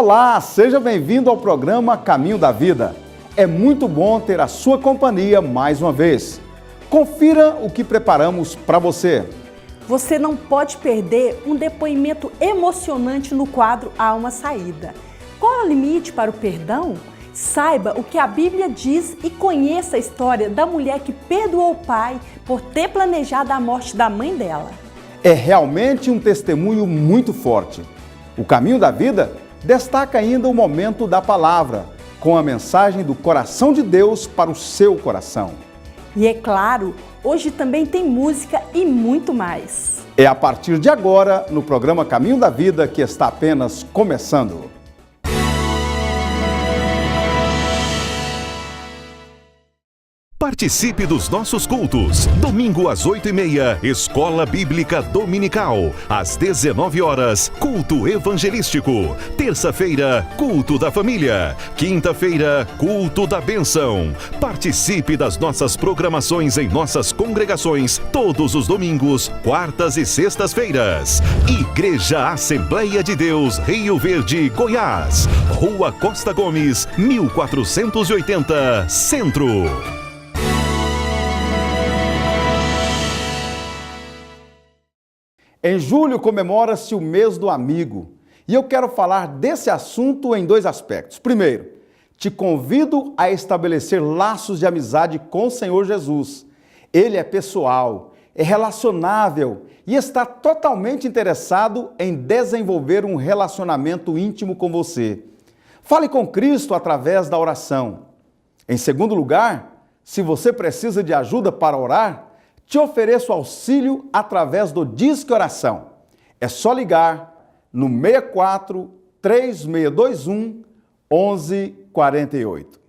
Olá, seja bem-vindo ao programa Caminho da Vida. É muito bom ter a sua companhia mais uma vez. Confira o que preparamos para você. Você não pode perder um depoimento emocionante no quadro Há uma Saída. Qual é o limite para o perdão? Saiba o que a Bíblia diz e conheça a história da mulher que perdoou o pai por ter planejado a morte da mãe dela. É realmente um testemunho muito forte. O Caminho da Vida destaca ainda o momento da palavra, com a mensagem do coração de Deus para o seu coração. E é claro, hoje também tem música e muito mais. É a partir de agora, no programa Caminho da Vida, que está apenas começando. Participe dos nossos cultos. Domingo às 8h30, Escola Bíblica Dominical. Às 19 horas, culto evangelístico. Terça-feira, culto da família. Quinta-feira, culto da bênção. Participe das nossas programações em nossas congregações todos os domingos, quartas e sextas-feiras. Igreja Assembleia de Deus, Rio Verde, Goiás. Rua Costa Gomes, 1480, Centro. Em julho comemora-se o mês do amigo e eu quero falar desse assunto em dois aspectos. Primeiro, te convido a estabelecer laços de amizade com o Senhor Jesus. Ele é pessoal, é relacionável e está totalmente interessado em desenvolver um relacionamento íntimo com você. Fale com Cristo através da oração. Em segundo lugar, se você precisa de ajuda para orar, te ofereço auxílio através do Disque Oração. É só ligar no 64 3621 1148.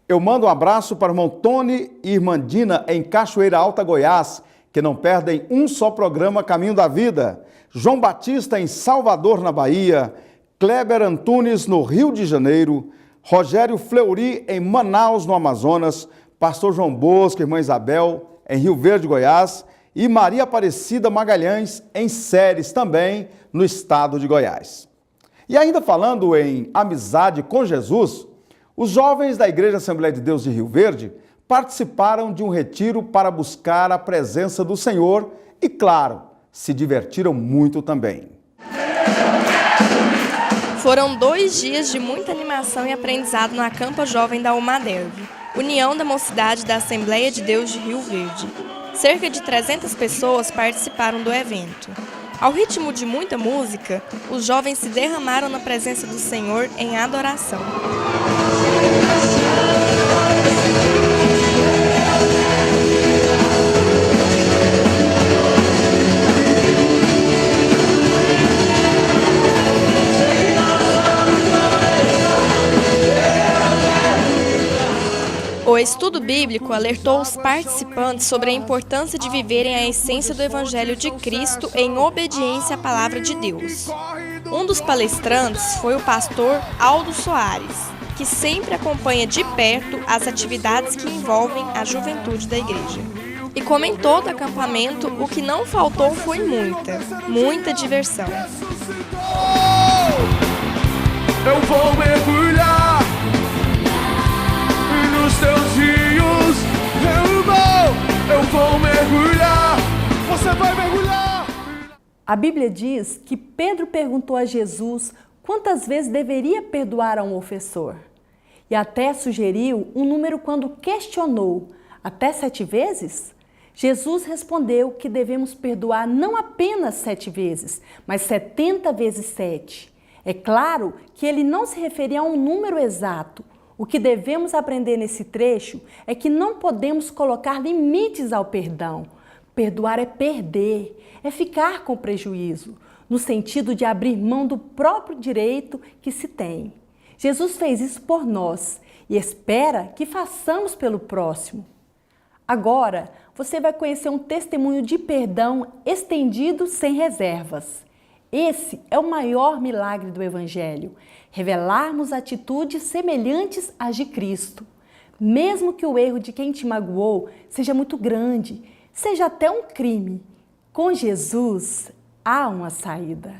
Eu mando um abraço para o irmão Tony e irmã Dina em Cachoeira Alta, Goiás, que não perdem um só programa Caminho da Vida. João Batista em Salvador, na Bahia. Kleber Antunes no Rio de Janeiro. Rogério Fleury em Manaus, no Amazonas. Pastor João Bosco, irmã Isabel em Rio Verde, Goiás, e Maria Aparecida Magalhães, em Séries, também no estado de Goiás. E ainda falando em amizade com Jesus, os jovens da Igreja Assembleia de Deus de Rio Verde participaram de um retiro para buscar a presença do Senhor e, claro, se divertiram muito também. Foram 2 dias de muita animação e aprendizado na Campa Jovem da Umaderv, União da Mocidade da Assembleia de Deus de Rio Verde. Cerca de 300 pessoas participaram do evento. Ao ritmo de muita música, os jovens se derramaram na presença do Senhor em adoração. O estudo bíblico alertou os participantes sobre a importância de viverem a essência do Evangelho de Cristo em obediência à palavra de Deus. Um dos palestrantes foi o pastor Aldo Soares, que sempre acompanha de perto as atividades que envolvem a juventude da igreja. E comentou do acampamento, o que não faltou foi muita diversão. Eu vou mergulhar nos teus rios, eu vou mergulhar, você vai mergulhar. A Bíblia diz que Pedro perguntou a Jesus quantas vezes deveria perdoar a um ofensor. E até sugeriu um número quando questionou, até 7 vezes? Jesus respondeu que devemos perdoar não apenas 7 vezes, mas 70 vezes 7. É claro que ele não se referia a um número exato. O que devemos aprender nesse trecho é que não podemos colocar limites ao perdão. Perdoar é perder, é ficar com prejuízo, no sentido de abrir mão do próprio direito que se tem. Jesus fez isso por nós e espera que façamos pelo próximo. Agora, você vai conhecer um testemunho de perdão estendido sem reservas. Esse é o maior milagre do Evangelho, revelarmos atitudes semelhantes às de Cristo. Mesmo que o erro de quem te magoou seja muito grande, seja até um crime, com Jesus há uma saída.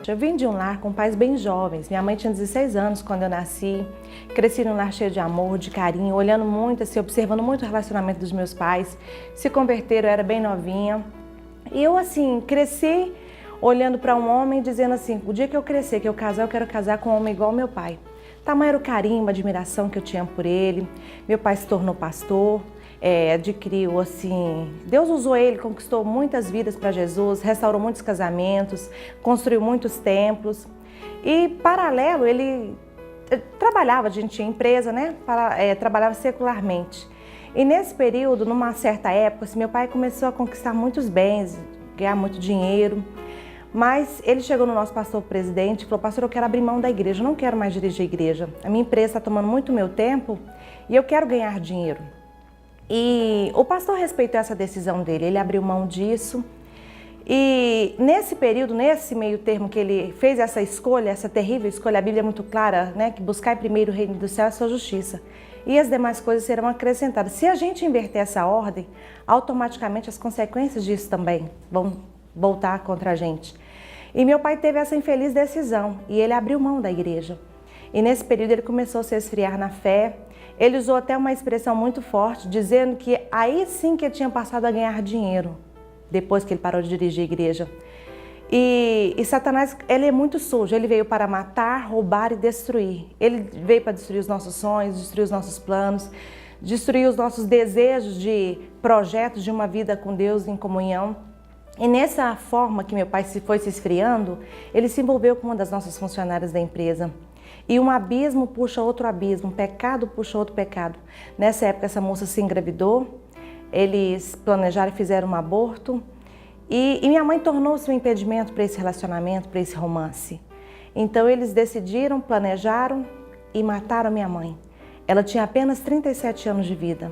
Eu vim de um lar com pais bem jovens. Minha mãe tinha 16 anos quando eu nasci. Cresci num lar cheio de amor, de carinho, olhando muito, assim, observando muito o relacionamento dos meus pais. Se converteram, eu era bem novinha. E eu, assim, cresci olhando para um homem dizendo assim, o dia que eu crescer, que eu casar, eu quero casar com um homem igual ao meu pai. Tamanho era o carinho, a admiração que eu tinha por ele. Meu pai se tornou pastor, adquiriu, assim, Deus usou ele, conquistou muitas vidas para Jesus, restaurou muitos casamentos, construiu muitos templos. E, paralelo, ele trabalhava, a gente tinha empresa, né? Trabalhava secularmente. E nesse período, numa certa época, assim, meu pai começou a conquistar muitos bens, ganhar muito dinheiro. Mas ele chegou no nosso pastor presidente e falou, pastor, eu quero abrir mão da igreja, eu não quero mais dirigir a igreja. A minha empresa está tomando muito meu tempo e eu quero ganhar dinheiro. E o pastor respeitou essa decisão dele, ele abriu mão disso. E nesse período, nesse meio termo que ele fez essa escolha, essa terrível escolha, a Bíblia é muito clara, né, que buscar primeiro o reino do céu e a sua justiça. E as demais coisas serão acrescentadas. Se a gente inverter essa ordem, automaticamente as consequências disso também vão voltar contra a gente. E meu pai teve essa infeliz decisão e ele abriu mão da igreja. E nesse período ele começou a se esfriar na fé. Ele usou até uma expressão muito forte, dizendo que aí sim que ele tinha passado a ganhar dinheiro, depois que ele parou de dirigir a igreja. E Satanás, ele é muito sujo, ele veio para matar, roubar e destruir. Ele veio para destruir os nossos sonhos, destruir os nossos planos, destruir os nossos desejos de projetos de uma vida com Deus em comunhão. E nessa forma que meu pai foi se esfriando, ele se envolveu com uma das nossas funcionárias da empresa. E um abismo puxa outro abismo, um pecado puxa outro pecado. Nessa época essa moça se engravidou, eles planejaram e fizeram um aborto. E minha mãe tornou-se um impedimento para esse relacionamento, para esse romance. Então eles decidiram, planejaram e mataram minha mãe. Ela tinha apenas 37 anos de vida.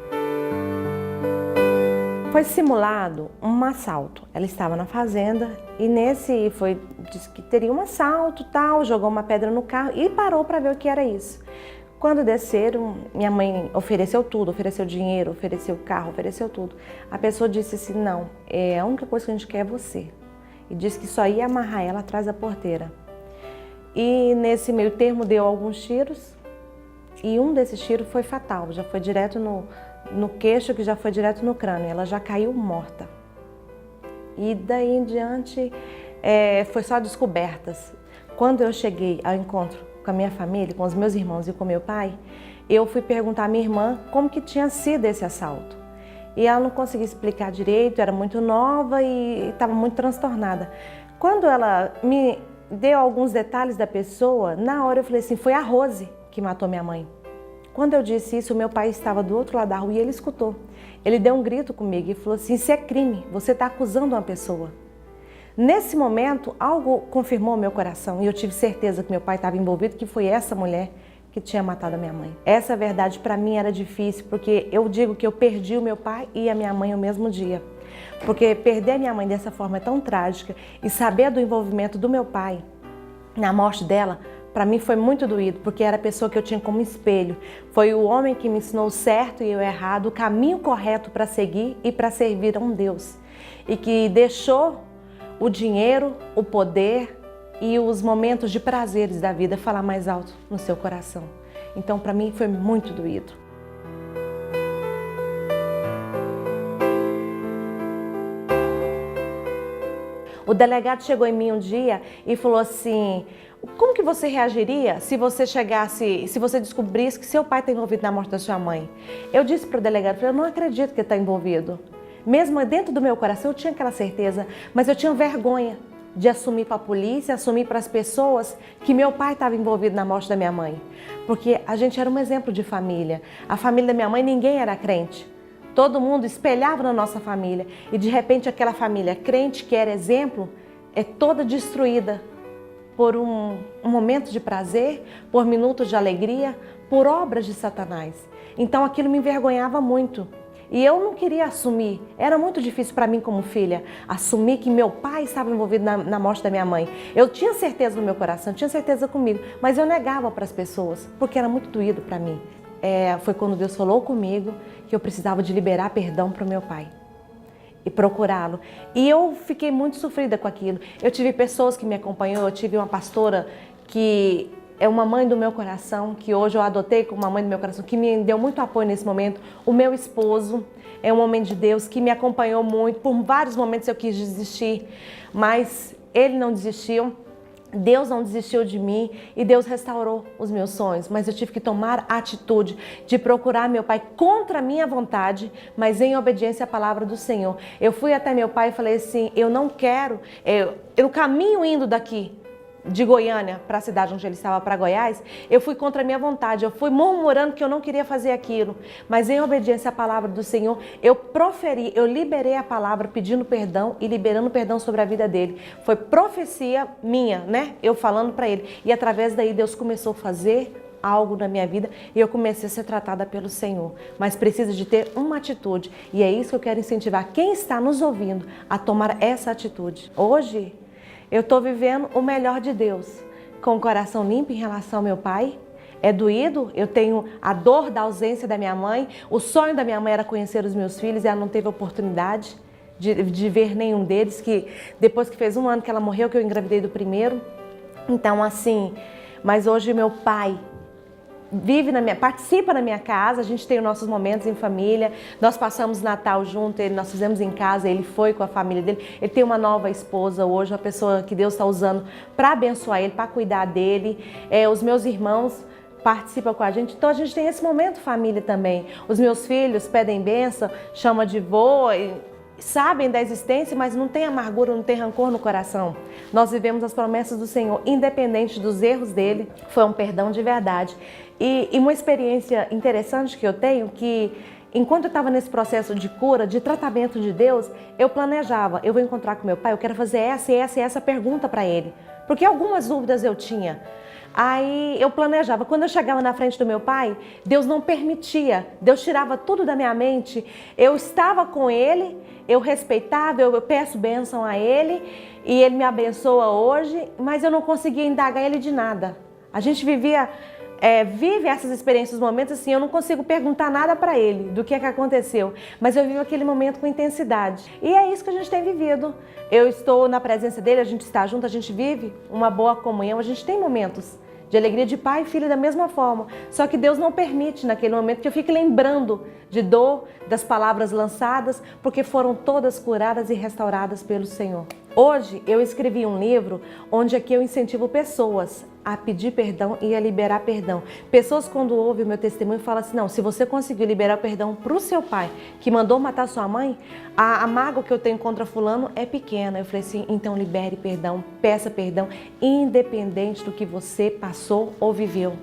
Foi simulado um assalto. Ela estava na fazenda e disse que teria um assalto, tal, jogou uma pedra no carro e parou para ver o que era isso. Quando desceram, minha mãe ofereceu tudo, ofereceu dinheiro, ofereceu carro, ofereceu tudo. A pessoa disse assim, não, a única coisa que a gente quer é você. E disse que só ia amarrar ela atrás da porteira. E nesse meio termo deu alguns tiros e um desses tiros foi fatal, já foi direto no queixo, que já foi direto no crânio, ela já caiu morta. E daí em diante foi só descobertas. Quando eu cheguei ao encontro com a minha família, com os meus irmãos e com meu pai, eu fui perguntar à minha irmã como que tinha sido esse assalto. E ela não conseguia explicar direito, era muito nova e estava muito transtornada. Quando ela me deu alguns detalhes da pessoa, na hora eu falei assim, foi a Rose que matou minha mãe. Quando eu disse isso, meu pai estava do outro lado da rua e ele escutou. Ele deu um grito comigo e falou assim, isso é crime, você está acusando uma pessoa. Nesse momento, algo confirmou meu coração e eu tive certeza que meu pai estava envolvido, que foi essa mulher que tinha matado a minha mãe. Essa verdade para mim era difícil, porque eu digo que eu perdi o meu pai e a minha mãe no mesmo dia. Porque perder a minha mãe dessa forma é tão trágica e saber do envolvimento do meu pai na morte dela, para mim foi muito doído, porque era a pessoa que eu tinha como espelho. Foi o homem que me ensinou o certo e o errado, o caminho correto para seguir e para servir a um Deus. E que deixou o dinheiro, o poder e os momentos de prazeres da vida falar mais alto no seu coração. Então, para mim, foi muito doído. O delegado chegou em mim um dia e falou assim, como que você reagiria se você descobrisse que seu pai está envolvido na morte da sua mãe? Eu disse para o delegado, eu não acredito que ele está envolvido. Mesmo dentro do meu coração eu tinha aquela certeza, mas eu tinha vergonha de assumir para a polícia, assumir para as pessoas que meu pai estava envolvido na morte da minha mãe. Porque a gente era um exemplo de família. A família da minha mãe, ninguém era crente. Todo mundo espelhava na nossa família e de repente aquela família crente que era exemplo é toda destruída por um momento de prazer, por minutos de alegria, por obras de Satanás. Então aquilo me envergonhava muito e eu não queria assumir. Era muito difícil para mim como filha assumir que meu pai estava envolvido na morte da minha mãe. Eu tinha certeza no meu coração, tinha certeza comigo, mas eu negava para as pessoas porque era muito doído para mim. Foi quando Deus falou comigo que eu precisava de liberar perdão para o meu pai. e procurá-lo. E eu fiquei muito sofrida com aquilo. Eu tive pessoas que me acompanhou, eu tive uma pastora que é uma mãe do meu coração, que hoje eu adotei como uma mãe do meu coração, que me deu muito apoio nesse momento. O meu esposo é um homem de Deus que me acompanhou muito. Por vários momentos eu quis desistir, mas ele não desistiu. Deus não desistiu de mim e Deus restaurou os meus sonhos, mas eu tive que tomar a atitude de procurar meu pai contra a minha vontade, mas em obediência à palavra do Senhor. Eu fui até meu pai e falei assim, eu não quero, no caminho indo daqui, de Goiânia para a cidade onde ele estava, para Goiás, eu fui contra a minha vontade, eu fui murmurando que eu não queria fazer aquilo, mas em obediência à palavra do Senhor, eu proferi, eu liberei a palavra pedindo perdão e liberando perdão sobre a vida dele. Foi profecia minha, né? Eu falando para ele. E através daí Deus começou a fazer algo na minha vida e eu comecei a ser tratada pelo Senhor. Mas precisa de ter uma atitude e é isso que eu quero incentivar quem está nos ouvindo a tomar essa atitude. Hoje, eu estou vivendo o melhor de Deus, com o coração limpo em relação ao meu pai. É doído, eu tenho a dor da ausência da minha mãe. O sonho da minha mãe era conhecer os meus filhos e ela não teve oportunidade de ver nenhum deles, que depois que fez 1 ano que ela morreu, que eu engravidei do primeiro. Então assim, mas hoje meu pai participa na minha casa, a gente tem os nossos momentos em família, nós passamos Natal junto, nós fizemos em casa, ele foi com a família dele, ele tem uma nova esposa hoje, uma pessoa que Deus está usando para abençoar ele, para cuidar dele, os meus irmãos participam com a gente, então a gente tem esse momento família também. Os meus filhos pedem bênção, chamam de vô, sabem da existência, mas não tem amargura, não tem rancor no coração. Nós vivemos as promessas do Senhor, independente dos erros dele, foi um perdão de verdade. E uma experiência interessante que eu tenho, que enquanto eu estava nesse processo de cura, de tratamento de Deus, eu planejava, eu vou encontrar com meu pai, eu quero fazer essa e essa e essa pergunta para ele, porque algumas dúvidas eu tinha. Aí eu planejava, quando eu chegava na frente do meu pai, Deus não permitia, Deus tirava tudo da minha mente, eu estava com ele, eu respeitava, eu peço bênção a ele e ele me abençoa hoje, mas eu não conseguia indagar ele de nada. A gente vive essas experiências, momentos assim, eu não consigo perguntar nada para ele do que aconteceu, mas eu vivo aquele momento com intensidade. E é isso que a gente tem vivido. Eu estou na presença dele, a gente está junto, a gente vive uma boa comunhão, a gente tem momentos de alegria de pai e filho da mesma forma. Só que Deus não permite naquele momento que eu fique lembrando de dor, das palavras lançadas, porque foram todas curadas e restauradas pelo Senhor. Hoje eu escrevi um livro onde aqui eu incentivo pessoas a pedir perdão e a liberar perdão. Pessoas quando ouvem o meu testemunho falam assim, não, se você conseguiu liberar perdão para o seu pai que mandou matar sua mãe, a mágoa que eu tenho contra fulano é pequena. Eu falei assim, então libere perdão, peça perdão, independente do que você passou ou viveu.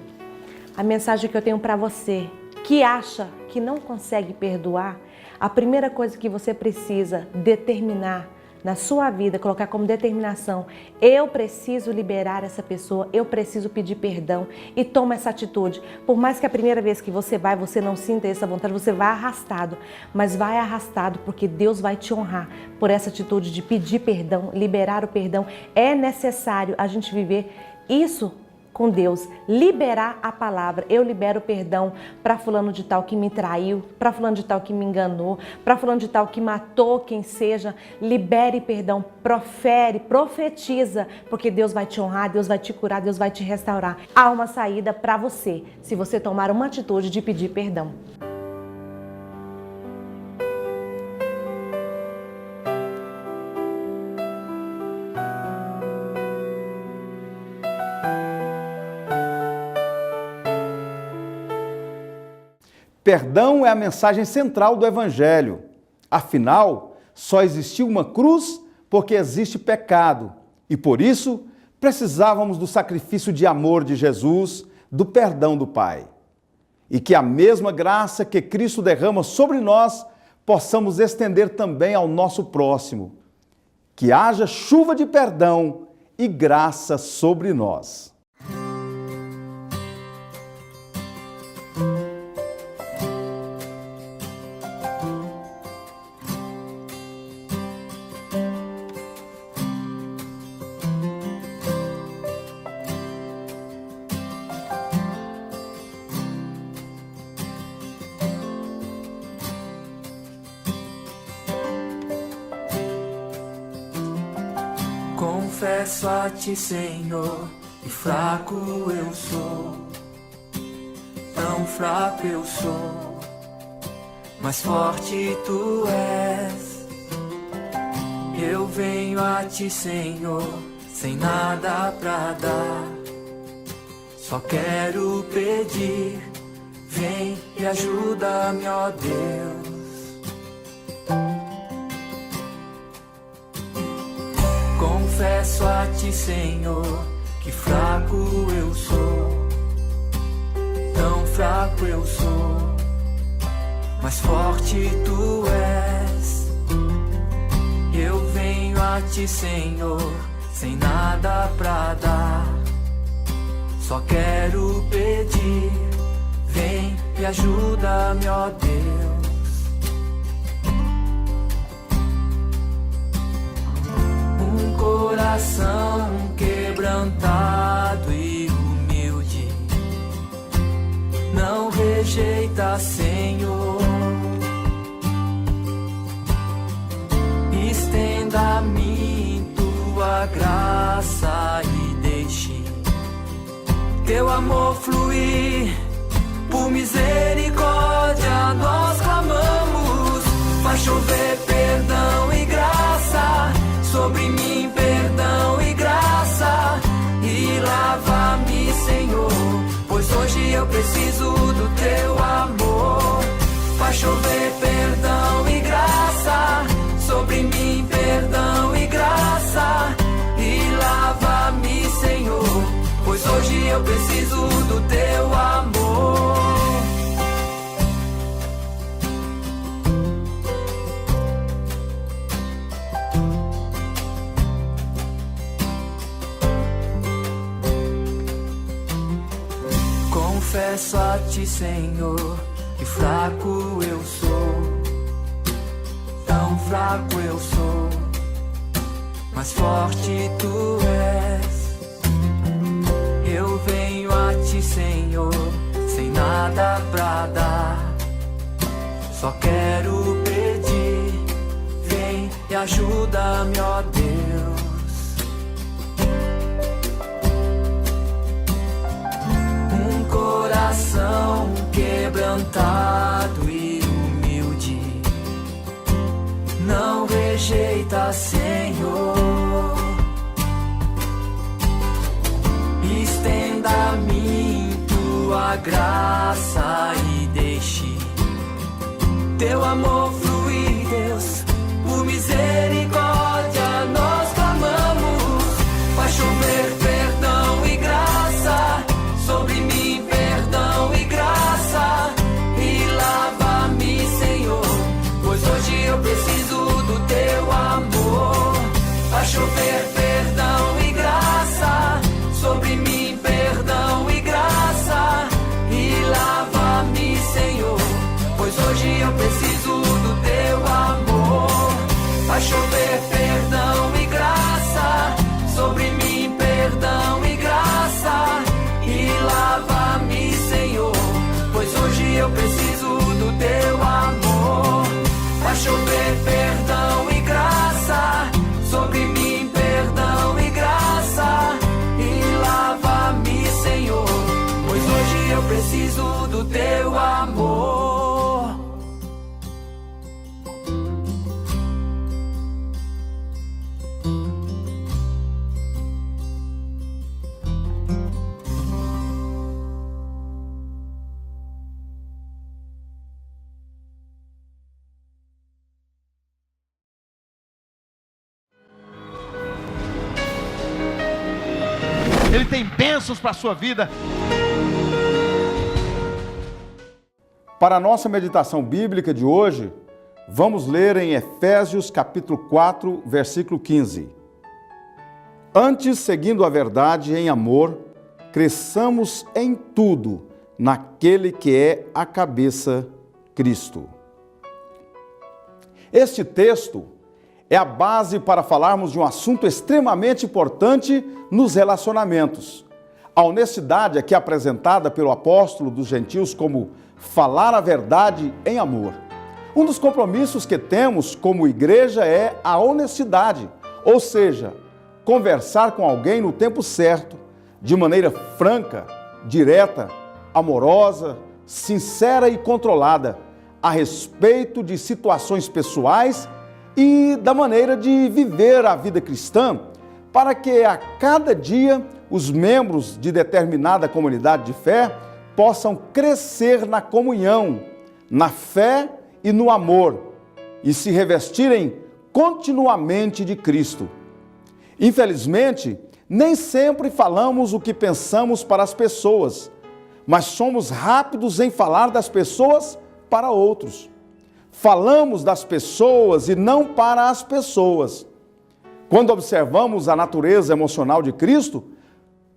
A mensagem que eu tenho para você, que acha que não consegue perdoar, a primeira coisa que você precisa determinar na sua vida, colocar como determinação, eu preciso liberar essa pessoa, eu preciso pedir perdão e toma essa atitude. Por mais que a primeira vez que você vai, você não sinta essa vontade, você vai arrastado, mas vai arrastado porque Deus vai te honrar por essa atitude de pedir perdão, liberar o perdão. É necessário a gente viver isso com Deus, liberar a palavra. Eu libero perdão para fulano de tal que me traiu, para fulano de tal que me enganou, para fulano de tal que matou quem seja. Libere perdão, profere, profetiza, porque Deus vai te honrar, Deus vai te curar, Deus vai te restaurar. Há uma saída para você, se você tomar uma atitude de pedir perdão. Perdão é a mensagem central do Evangelho. Afinal, só existiu uma cruz porque existe pecado. E por isso, precisávamos do sacrifício de amor de Jesus, do perdão do Pai. E que a mesma graça que Cristo derrama sobre nós, possamos estender também ao nosso próximo. Que haja chuva de perdão e graça sobre nós. Confesso a ti, Senhor, que fraco eu sou, tão fraco eu sou, mas forte tu és. Eu venho a ti, Senhor, sem nada pra dar, só quero pedir, vem e ajuda-me, ó Deus. Confesso a ti, Senhor, que fraco eu sou, tão fraco eu sou, mas forte tu és. Eu venho a ti, Senhor, sem nada pra dar, só quero pedir, vem e ajuda-me, ó Deus. Um coração quebrantado e humilde não rejeita, Senhor. Estenda-me tua graça e deixe teu amor fluir. Por misericórdia nós clamamos, faz chover perdão e graça sobre mim, perdão e graça, e lava-me, Senhor, pois hoje eu preciso do teu amor. Faz chover perdão e graça sobre mim, perdão e graça, e lava-me, Senhor, pois hoje eu preciso do teu amor. Confesso a ti, Senhor, que fraco eu sou, tão fraco eu sou, mas forte tu és. Eu venho a ti, Senhor, sem nada pra dar, só quero pedir, vem e ajuda-me, ó Deus. Coração quebrantado e humilde não rejeita, Senhor. Estenda-me tua graça e deixe teu amor fluir, Deus. Por misericórdia nós clamamos, faz chover perdão e graça sobre mim, perdão e graça, e lava-me, Senhor, pois hoje eu preciso do teu amor. Faz chover perdão e graça sobre mim, perdão e graça, e lava-me, Senhor, pois hoje eu preciso do teu amor. Faz chover perdão e graça sobre mim, perdão e graça, e lava-me, Senhor, pois hoje eu preciso do teu amor. Faz chover perdão e graça sobre mim, perdão e graça, e lava-me, Senhor, pois hoje eu preciso do teu amor. Ele tem bênçãos para a sua vida. Para a nossa meditação bíblica de hoje, vamos ler em Efésios capítulo 4, versículo 15. Antes, seguindo a verdade em amor, cresçamos em tudo naquele que é a cabeça, Cristo. Este texto é a base para falarmos de um assunto extremamente importante nos relacionamentos. A honestidade aqui apresentada pelo apóstolo dos gentios como falar a verdade em amor. Um dos compromissos que temos como igreja é a honestidade, ou seja, conversar com alguém no tempo certo, de maneira franca, direta, amorosa, sincera e controlada, a respeito de situações pessoais e da maneira de viver a vida cristã, para que a cada dia os membros de determinada comunidade de fé possam crescer na comunhão, na fé e no amor, e se revestirem continuamente de Cristo. Infelizmente, nem sempre falamos o que pensamos para as pessoas, mas somos rápidos em falar das pessoas para outros. Falamos das pessoas e não para as pessoas. Quando observamos a natureza emocional de Cristo,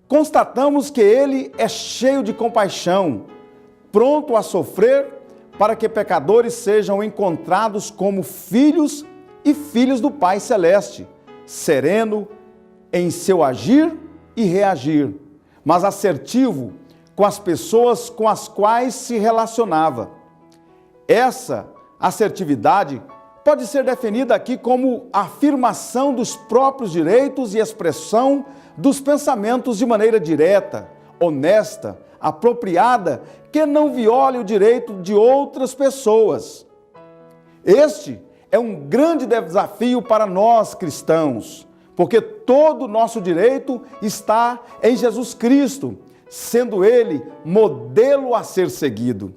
constatamos que ele é cheio de compaixão, pronto a sofrer para que pecadores sejam encontrados como filhos e filhas do Pai Celeste, sereno em seu agir e reagir, mas assertivo com as pessoas com as quais se relacionava. Essa assertividade pode ser definida aqui como afirmação dos próprios direitos e expressão dos pensamentos de maneira direta, honesta, apropriada, que não viole o direito de outras pessoas. Este é um grande desafio para nós cristãos, porque todo o nosso direito está em Jesus Cristo, sendo Ele modelo a ser seguido.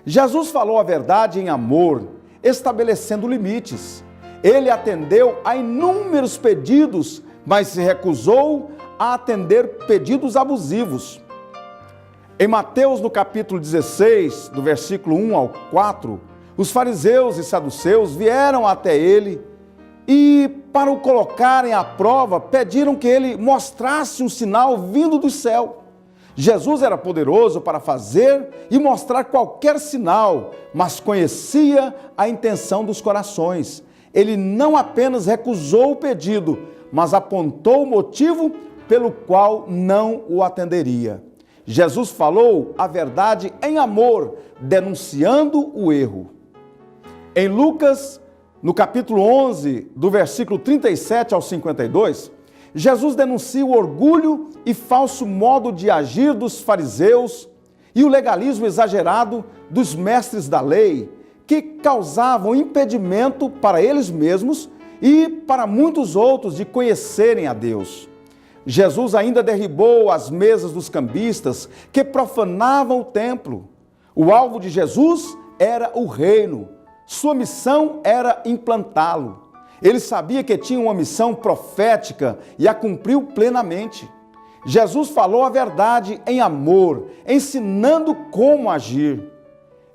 Jesus falou a verdade em amor, estabelecendo limites. Ele atendeu a inúmeros pedidos, mas se recusou a atender pedidos abusivos. Em Mateus, no capítulo 16, do versículo 1 ao 4, os fariseus e saduceus vieram até ele e, para o colocarem à prova, pediram que ele mostrasse um sinal vindo do céu. Jesus era poderoso para fazer e mostrar qualquer sinal, mas conhecia a intenção dos corações. Ele não apenas recusou o pedido, mas apontou o motivo pelo qual não o atenderia. Jesus falou a verdade em amor, denunciando o erro. Em Lucas, no capítulo 11, do versículo 37 ao 52, Jesus denuncia o orgulho e falso modo de agir dos fariseus e o legalismo exagerado dos mestres da lei, que causavam impedimento para eles mesmos e para muitos outros de conhecerem a Deus. Jesus ainda derribou as mesas dos cambistas que profanavam o templo. O alvo de Jesus era o reino. Sua missão era implantá-lo. Ele sabia que tinha uma missão profética e a cumpriu plenamente. Jesus falou a verdade em amor, ensinando como agir.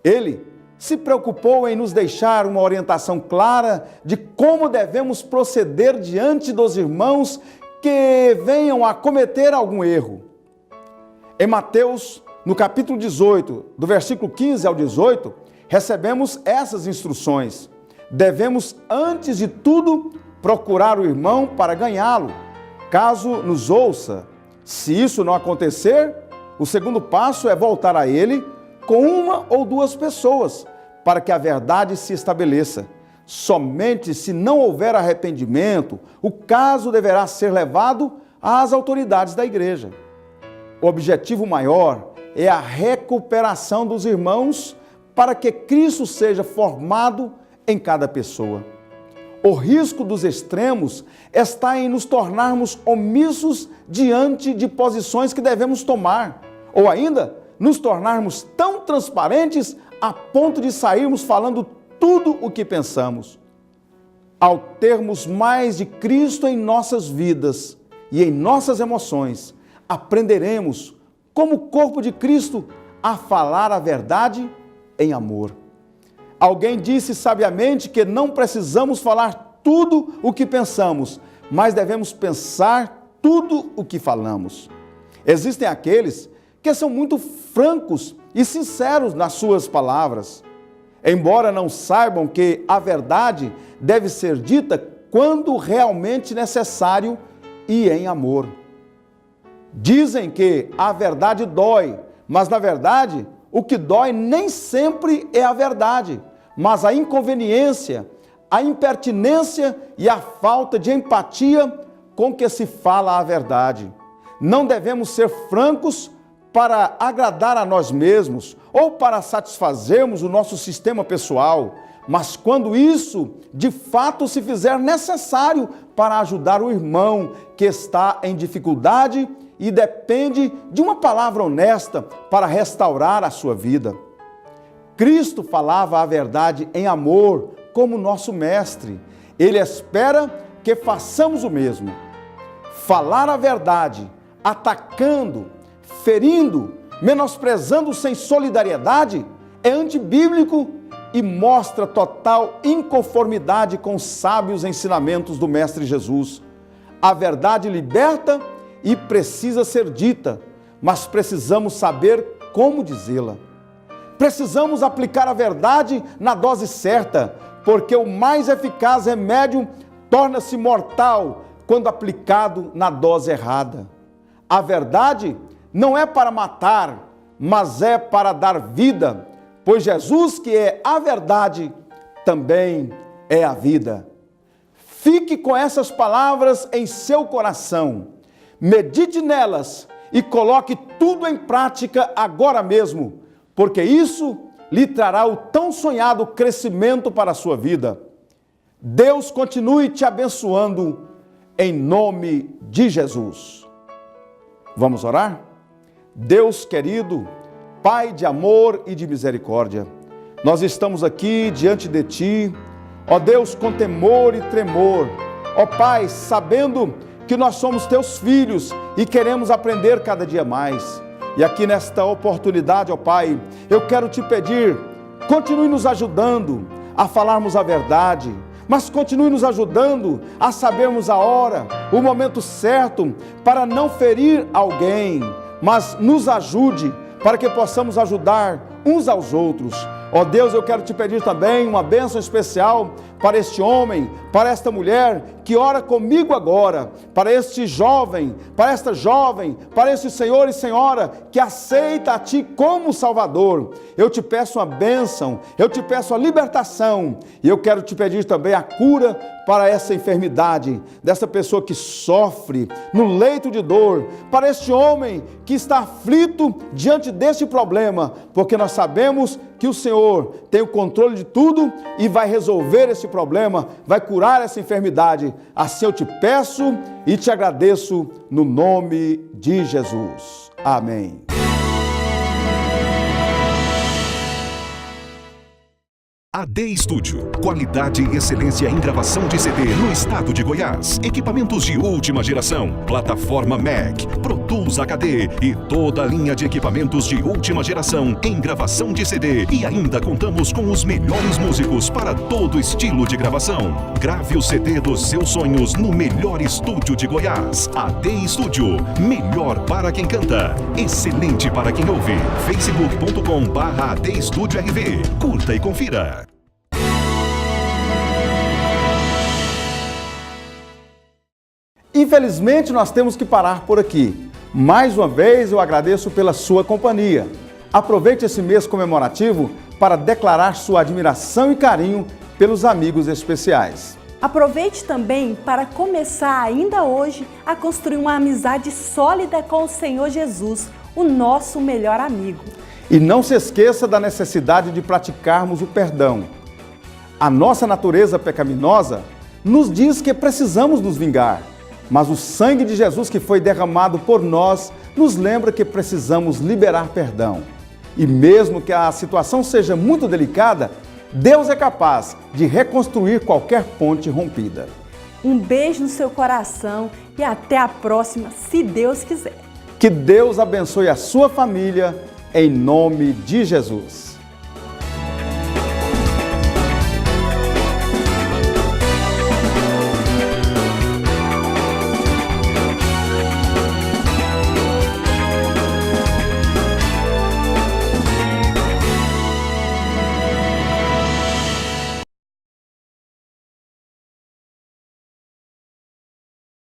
Ele se preocupou em nos deixar uma orientação clara de como devemos proceder diante dos irmãos que venham a cometer algum erro. Em Mateus, no capítulo 18, do versículo 15 ao 18, recebemos essas instruções. Devemos, antes de tudo, procurar o irmão para ganhá-lo, caso nos ouça. Se isso não acontecer, o segundo passo é voltar a ele com uma ou duas pessoas, para que a verdade se estabeleça. Somente se não houver arrependimento, o caso deverá ser levado às autoridades da igreja. O objetivo maior é a recuperação dos irmãos para que Cristo seja formado em cada pessoa. O risco dos extremos está em nos tornarmos omissos diante de posições que devemos tomar, ou ainda nos tornarmos tão transparentes a ponto de sairmos falando tudo o que pensamos. Ao termos mais de Cristo em nossas vidas e em nossas emoções, aprenderemos, como corpo de Cristo, a falar a verdade em amor. Alguém disse sabiamente que não precisamos falar tudo o que pensamos, mas devemos pensar tudo o que falamos. Existem aqueles que são muito francos e sinceros nas suas palavras, embora não saibam que a verdade deve ser dita quando realmente necessário e em amor. Dizem que a verdade dói, mas na verdade o que dói nem sempre é a verdade, mas a inconveniência, a impertinência e a falta de empatia com que se fala a verdade. Não devemos ser francos para agradar a nós mesmos ou para satisfazermos o nosso sistema pessoal, mas quando isso de fato se fizer necessário para ajudar o irmão que está em dificuldade e depende de uma palavra honesta para restaurar a sua vida. Cristo falava a verdade em amor como nosso mestre. Ele espera que façamos o mesmo. Falar a verdade, atacando, ferindo, menosprezando sem solidariedade, é antibíblico e mostra total inconformidade com os sábios ensinamentos do Mestre Jesus. A verdade liberta e precisa ser dita, mas precisamos saber como dizê-la. Precisamos aplicar a verdade na dose certa, porque o mais eficaz remédio torna-se mortal quando aplicado na dose errada. A verdade não é para matar, mas é para dar vida, pois Jesus, que é a verdade, também é a vida. Fique com essas palavras em seu coração, medite nelas e coloque tudo em prática agora mesmo, porque isso lhe trará o tão sonhado crescimento para a sua vida. Deus continue te abençoando em nome de Jesus. Vamos orar? Deus querido, Pai de amor e de misericórdia, nós estamos aqui diante de Ti, ó Deus, com temor e tremor, ó Pai, sabendo que nós somos Teus filhos e queremos aprender cada dia mais. E aqui nesta oportunidade, ó Pai, eu quero Te pedir, continue nos ajudando a falarmos a verdade, mas continue nos ajudando a sabermos a hora, o momento certo para não ferir alguém, mas nos ajude para que possamos ajudar uns aos outros. Ó Deus, eu quero te pedir também uma bênção especial para este homem, para esta mulher que ora comigo agora, para este jovem, para esta jovem, para este senhor e senhora que aceita a Ti como Salvador. Eu te peço uma bênção, eu te peço a libertação e eu quero te pedir também a cura para essa enfermidade, dessa pessoa que sofre no leito de dor, para este homem que está aflito diante deste problema, porque nós sabemos que o Senhor tem o controle de tudo e vai resolver esse problema, vai curar essa enfermidade. Assim eu te peço e te agradeço no nome de Jesus. Amém. AD Studio, qualidade e excelência em gravação de CD no estado de Goiás. Equipamentos de última geração, plataforma Mac, Pro Tools HD e toda a linha de equipamentos de última geração em gravação de CD. E ainda contamos com os melhores músicos para todo estilo de gravação. Grave o CD dos seus sonhos no melhor estúdio de Goiás. AD Studio, melhor para quem canta, excelente para quem ouve. facebook.com/AD Studio RV. Curta e confira. Infelizmente, nós temos que parar por aqui. Mais uma vez, eu agradeço pela sua companhia. Aproveite esse mês comemorativo para declarar sua admiração e carinho pelos amigos especiais. Aproveite também para começar ainda hoje a construir uma amizade sólida com o Senhor Jesus, o nosso melhor amigo. E não se esqueça da necessidade de praticarmos o perdão. A nossa natureza pecaminosa nos diz que precisamos nos vingar, mas o sangue de Jesus que foi derramado por nós nos lembra que precisamos liberar perdão. E mesmo que a situação seja muito delicada, Deus é capaz de reconstruir qualquer ponte rompida. Um beijo no seu coração e até a próxima, se Deus quiser. Que Deus abençoe a sua família, em nome de Jesus.